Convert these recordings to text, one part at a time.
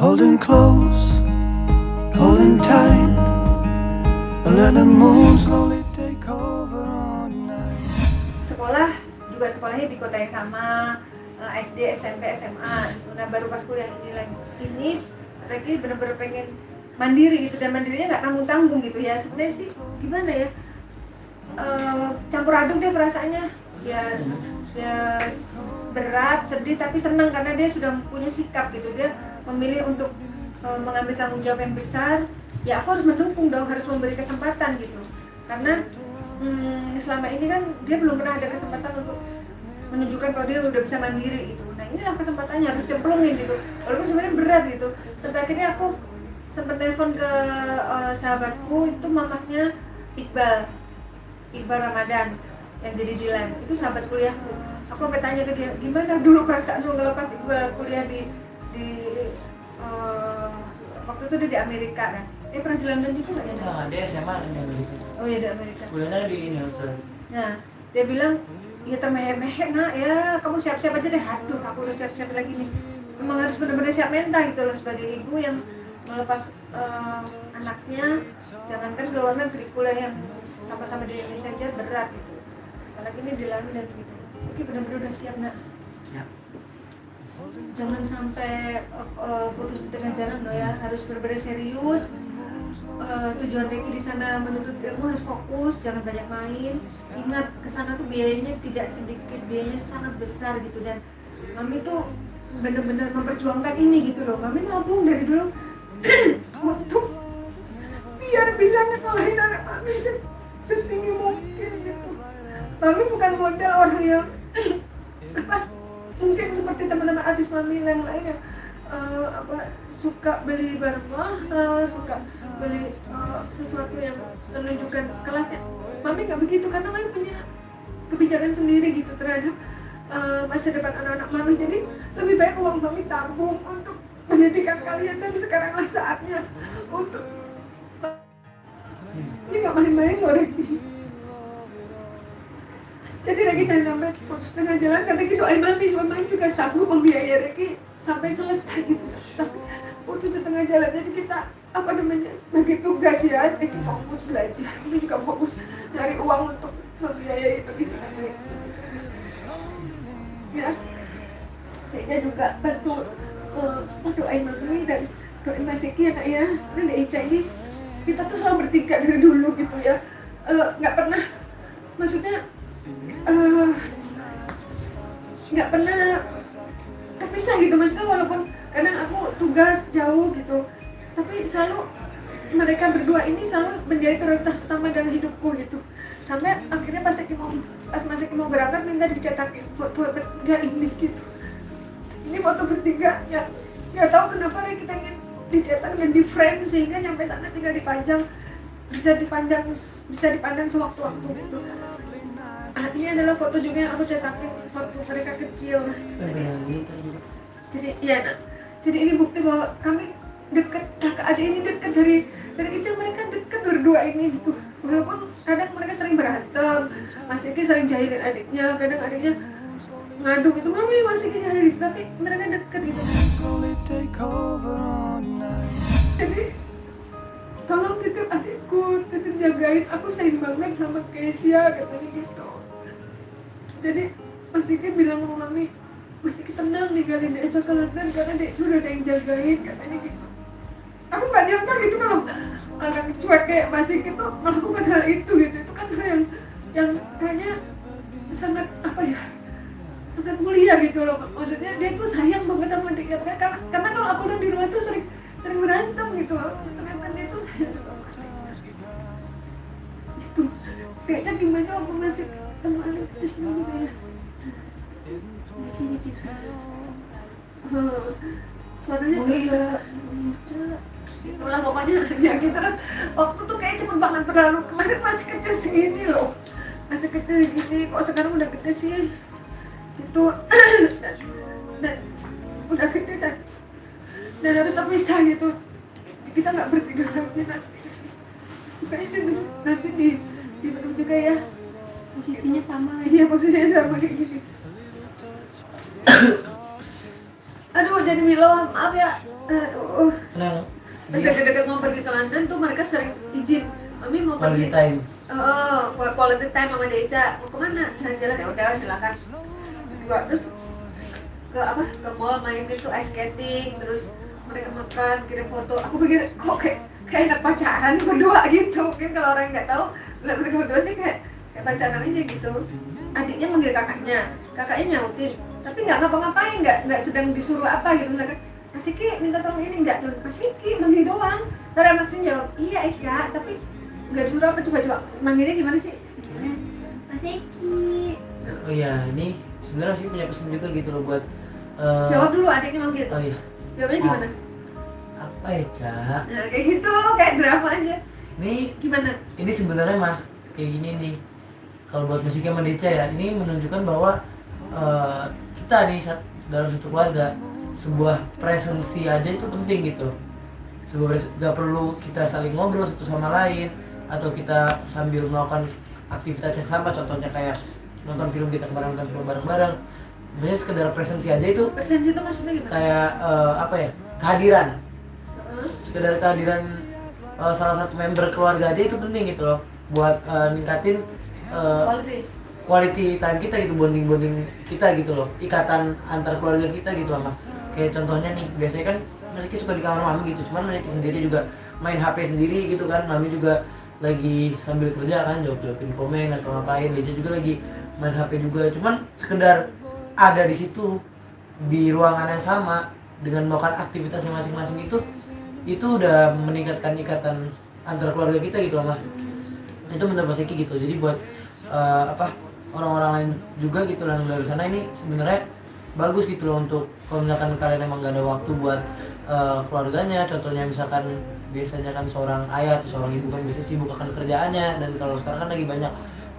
Holding close, holding tight, let the moon slowly take over all night. Sekolah juga sekolahnya di kota yang sama, SD, SMP, SMA gitu. Nah baru pas kuliah ini Reki bener-bener pengen mandiri gitu, dan mandirinya nggak tanggung-tanggung gitu ya. Sebenarnya sih gimana ya, campur aduk dia perasaannya ya berat, sedih, tapi senang karena dia sudah punya sikap gitu. Dia memilih untuk mengambil tanggung jawab yang besar. Ya aku harus mendukung dong, harus memberi kesempatan gitu, karena selama ini kan dia belum pernah ada kesempatan untuk menunjukkan kalau dia udah bisa mandiri gitu. Nah inilah kesempatannya, harus cemplungin gitu, walaupun sebenarnya berat gitu. Sampai akhirnya aku sempat telepon ke sahabatku, itu mamahnya Iqbal Ramadan yang jadi Dilan, itu sahabat kuliahku. Aku sampai tanya ke dia, gimana dulu perasaan lu ngelepas Iqbal kuliah di waktu itu dia di Amerika kan? Dia pernah di London juga nggak ya? Nah, dia SMA di Amerika. Oh iya, di Amerika. Kuliahnya di ini Australia. Nah, dia bilang, ya termehek-mehek nak, ya kamu siap-siap aja deh. Aduh, aku udah siap-siap lagi nih. Memang harus benar-benar siap mental gitu loh, sebagai ibu yang melepas anaknya. Jangankan ke luar negeri, kuliah yang sama-sama di Indonesia aja berat gitu. Apalagi ini di London gitu. Jadi benar-benar udah siap nak. Siap. Jangan sampai putus di tengah jalan loh ya, harus benar-benar serius. Tujuan Reki di sana menuntut ilmu, harus fokus, jangan banyak main. Ingat ke sana tuh biayanya tidak sedikit, biayanya sangat besar gitu, dan Mami tuh benar-benar memperjuangkan ini gitu loh. Mami nabung dari dulu untuk biar bisa ngekalahin anak Mami setinggi mungkin gitu. Mami bukan model orang yang mungkin seperti teman-teman artis Mami yang lain yang suka beli barang mahal, suka beli sesuatu yang menunjukkan kelasnya. Mami nggak begitu, karena Mami punya kebijakan sendiri gitu terhadap masa depan anak-anak Mami. Jadi lebih baik uang Mami tabung untuk pendidikan kalian, dan sekaranglah saatnya untuk ini nggak main-main loh Reki. Jadi Reki jangan sampai putus tengah jalan, karena Reki doain Mami supaya Mami juga sanggup membiayai Reki sampai selesai gitu. Sampai putus di tengah jalan, jadi kita bagi tugas ya, Reki fokus belajar, Mami juga fokus cari uang untuk membiayai itu gitu. Ya, Kayaknya juga bantu doain Mami dan doain Mas Siki anak ya. Dan Ica ini kita tuh selalu bertiga dari dulu gitu ya, nggak pernah, maksudnya nggak pernah terpisah gitu. Maksudnya walaupun kadang aku tugas jauh gitu, tapi selalu mereka berdua ini selalu menjadi prioritas utama dalam hidupku gitu. Sampai akhirnya pas Mas Siki mau berangkat minta dicetakin foto bertiga ini gitu. Ini foto bertiga ya, nggak tahu kenapa kita ingin dicetak dan di frame sehingga nyampe sana tinggal dipajang, bisa dipandang sewaktu-waktu gitu. Ini adalah foto juga yang aku cetakin waktu mereka kecil. Jadi ya nak, jadi ini bukti bahwa kami dekat, kakak adik ini dekat dari kecil. Mereka dekat berdua ini gitu. Walaupun kadang mereka sering berantem, Mas Iki sering jahilin adiknya, kadang adiknya ngadu gitu, Mami Mas Iki jahilin, tapi mereka dekat gitu. Jadi tolong titip adikku, titip jagain, aku sayang banget sama Kesia, katanya gitu. Jadi Mas Iki bilang sama Mami, Mas Iki tenang ninggalin dia ke London karena dia udah ada yang jagain, katanya gitu. Aku gak nyangka gitu kalau anak cuek kayak Mas Iki tuh melakukan hal itu gitu. Itu kan hal yang kayaknya sangat sangat mulia gitu loh. Maksudnya dia tuh sayang banget sama adiknya, karena kalau aku lihat di rumah tuh sering berantem gitu loh. Ternyata dia tuh sayang sama adiknya. Itu kayaknya gimana aku masih sama artis ini kayak gini gitu. Suaranya tuh itulah pokoknya ya gitu kan. Waktu tuh kayak cepet banget berlalu. Kemarin masih kecil segini loh, masih kecil gini, kok sekarang udah gede sih gitu. dan udah gede dan harus terpisah gitu. kita nggak bertiga lagi nanti nanti di menu juga ya Posisinya sama lagi. iya posisinya sama kayak gini. Aduh jadi Milo maaf ya. Aduh Nah, deket-deket mau pergi ke London tuh mereka sering izin Mami mau quality pergi time. quality time sama Deca mau kemana jalan-jalan ya udah silakan berdua terus ke apa ke mall main itu ice skating terus mereka makan kirim foto aku pikir kok kayak enak pacaran nih berdua gitu mungkin kalau orang yang nggak tahu lihat mereka berdua sih kayak pacaran aja gitu adiknya manggil kakaknya nyautin tapi nggak ngapa-ngapain nggak sedang disuruh apa gitu misalkan Mas Iki minta tolong ini nggak tuh Mas Iki manggil doang ntar Mas Iki jawab iya Eka tapi nggak disuruh apa coba manggilnya gimana sih Mas Eki. Oh iya, ini sebenarnya sih punya pesan juga gitu loh buat jawab dulu adiknya manggil oh iya, jawabnya gimana apa ya, Cak? nah kayak gitu kayak drama aja Ini gimana sebenarnya mah kayak gini nih. Kalau buat musik sama Deca ya, ini menunjukkan bahwa kita nih dalam satu keluarga sebuah presensi aja itu penting gitu. Gak perlu kita saling ngobrol satu sama lain atau kita sambil melakukan aktivitas yang sama, contohnya kayak nonton film kita nonton film bareng-bareng. Sebenarnya sekedar presensi aja itu presensi itu maksudnya gimana kayak apa ya, kehadiran. Heeh. Sekedar kehadiran salah satu member keluarga aja itu penting gitu loh buat ningkatin quality time kita gitu, bonding kita gitu loh, ikatan antar keluarga kita gitu loh Mas. Kayak contohnya nih, biasanya kan mereka suka di kamar mami gitu, cuman mereka sendiri juga main HP sendiri gitu kan, mami juga lagi sambil kerja kan, jawabin komen atau ngapain, Deja juga lagi main HP juga, cuman sekedar ada di situ di ruangan yang sama dengan melakukan aktivitasnya masing-masing itu udah meningkatkan ikatan antar keluarga kita gitu loh Mas. Itu menurut Mas Eki gitu. Jadi buat orang-orang lain juga gitu yang dari sana ini sebenarnya bagus gitu loh untuk kalau misalkan kalian emang gak ada waktu buat keluarganya, contohnya misalkan biasanya kan seorang ayah atau seorang ibu kan biasanya sibuk akan kerjaannya, dan kalau sekarang kan lagi banyak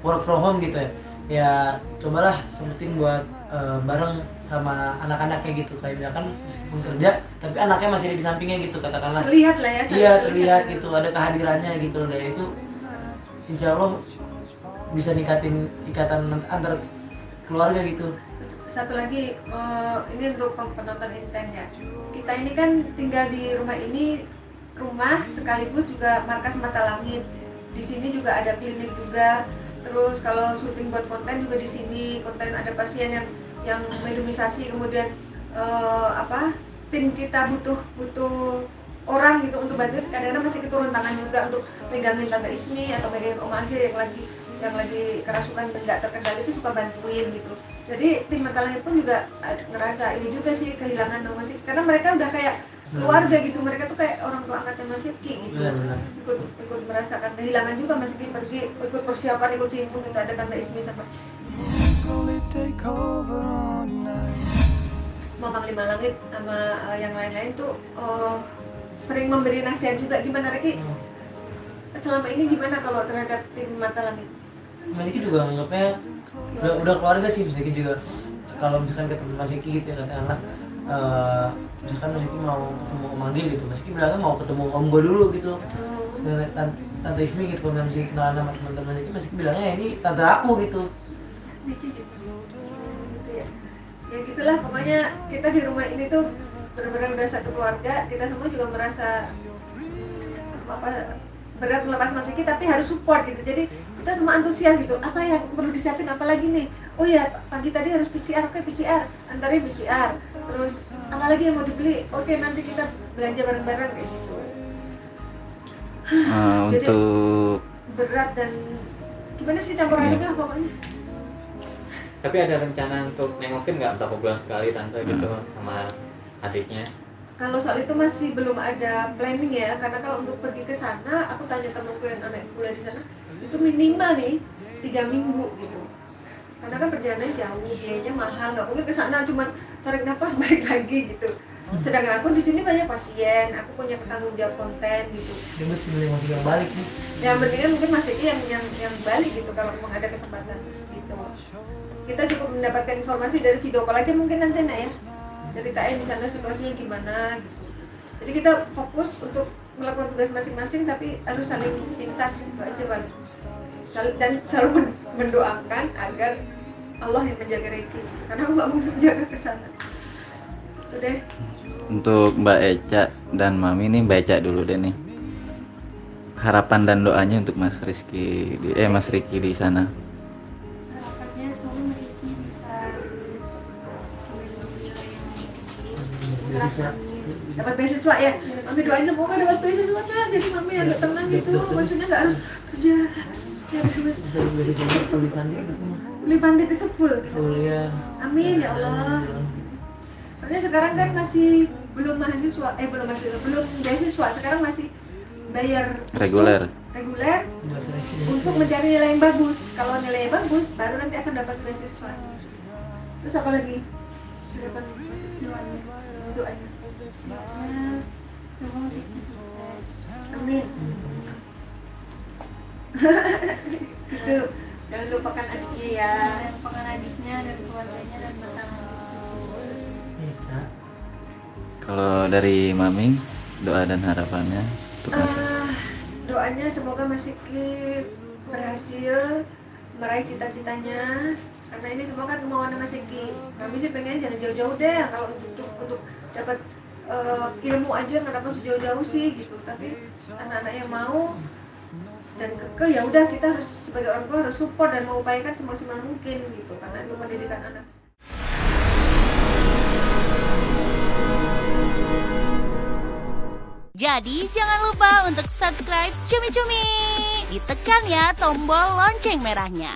work from home gitu ya cobalah sempetin buat bareng sama anak-anaknya gitu, kayak misalkan meskipun kerja tapi anaknya masih ada di sampingnya gitu katakanlah, terlihat lah ya iya terlihat gitu, ada kehadirannya gitu loh, dan itu insya Allah bisa ningkatin ikatan antar keluarga gitu. satu lagi ini untuk penonton Inten ya, kita ini kan tinggal di rumah sekaligus juga markas Mata Langit. Di sini juga ada klinik juga, terus kalau syuting buat konten juga di sini, konten ada pasien yang medomisasi, kemudian tim kita butuh orang gitu untuk bantu, kadang-kadang masih keturun tangan juga untuk megangin Tante Ismi atau megangin Om Agil yang lagi kerasukan nggak terkendali itu suka bantuin gitu. Jadi tim Mata Langit pun juga ngerasa ini juga sih kehilangan Mas Eki, karena mereka udah kayak keluarga gitu, mereka tuh kayak orang tua angkatnya Mas Eki gitu. Benar. Ikut merasakan kehilangan juga Mas Eki, pergi ikut persiapan, ikut simpung itu ada Tante Ismi sama slowly take over on night. Mamang Lima Langit sama yang lain-lain tuh sering memberi nasihat juga. Gimana Reki? Selama ini gimana kalau terhadap tim Mata Langit? Mas Eki juga anggapnya udah keluarga sih. Mas Eki juga kalau misalkan ketemu Mas Eki gitu ya, katakanlah misalkan Mas Eki mau manggil gitu, Mas Eki bilangnya mau ketemu om gue dulu gitu, Tante Ismi gitu. Kalau Mas Eki kenalan sama teman-teman Mas Eki, Mas Eki bilangnya ini tante aku gitu. Gitu ya. Ya gitulah, pokoknya kita di rumah ini tuh benar-benar udah satu keluarga. Kita semua juga merasa berat melepas Mas Eki, tapi harus support gitu. Jadi kita semua antusias gitu. Apa yang perlu disiapin, apa lagi nih? Oh ya, pagi tadi harus PCR, oke PCR, antarin PCR. Terus apa lagi yang mau dibeli? Oke, nanti kita belanja bareng-bareng kayak gitu. Jadi, untuk berat dan gimana sih campur aduknya pokoknya. tapi ada rencana untuk nengokin nggak berapa bulan sekali tante gitu sama adiknya? Kalau soal itu masih belum ada planning ya, karena kalau untuk pergi ke sana, aku tanya temanku yang anak kuliah di sana, itu minimal nih 3 minggu gitu. Karena kan perjalanan jauh, biayanya mahal, nggak mungkin ke sana cuman tarik nafas balik lagi gitu. Sedangkan aku di sini banyak pasien, aku punya tanggung jawab konten gitu. Dia sebenarnya masih yang balik nih. Yang pentingnya mungkin Mas Eki yang balik gitu kalau memang ada kesempatan gitu. Kita cukup mendapatkan informasi dari video call aja mungkin nanti ya. Ceritain di sana situasinya gimana gitu. Jadi kita fokus untuk melakukan tugas masing-masing, tapi harus saling in touch gitu aja Bang. Dan selalu mendoakan agar Allah yang menjaga Reiki, karena aku nggak mau menjaga ke sana. Itu deh. Untuk Mbak Eca dan Mami nih, Mbak Eca dulu deh nih. Harapan dan doanya untuk Mas Riki di sana. Harapannya semoga Riki bisa lulus yang Dapat beasiswa ya. Mami doain semoga dapat beasiswa kan, jadi Mami agak tenang gitu. Maksudnya nggak harus kerja. Ya, Fully funded gitu mah. beli funded itu full. Full ya. Amin ya Allah. Soalnya sekarang kan masih belum beasiswa, sekarang masih bayar Reguler. untuk mencari nilai yang bagus. Kalau nilainya bagus, baru nanti akan dapat beasiswa. Terus apa lagi? Dapat doanya. semoga Riki sukses. Amin. Gitu. Jangan lupakan adiknya ya. Dan lupakan adiknya dan keluarganya dan bersama. Eca. Kalau dari Mami, doa dan harapannya untuk Mas. Doanya semoga Mas Riki berhasil meraih cita-citanya, karena ini semua kan kemauan Mas Riki. Kami sih pengen jangan jauh-jauh deh, kalau untuk dapat ilmu aja nggak dapat sejauh-jauh sih gitu. Tapi anak-anak yang mau dan kekeh, ya udah, kita harus sebagai orang tua harus support dan mengupayakan semaksimal mungkin gitu, karena itu pendidikan anak. Jadi jangan lupa untuk subscribe Cumi Cumi. Ditekan ya tombol lonceng merahnya.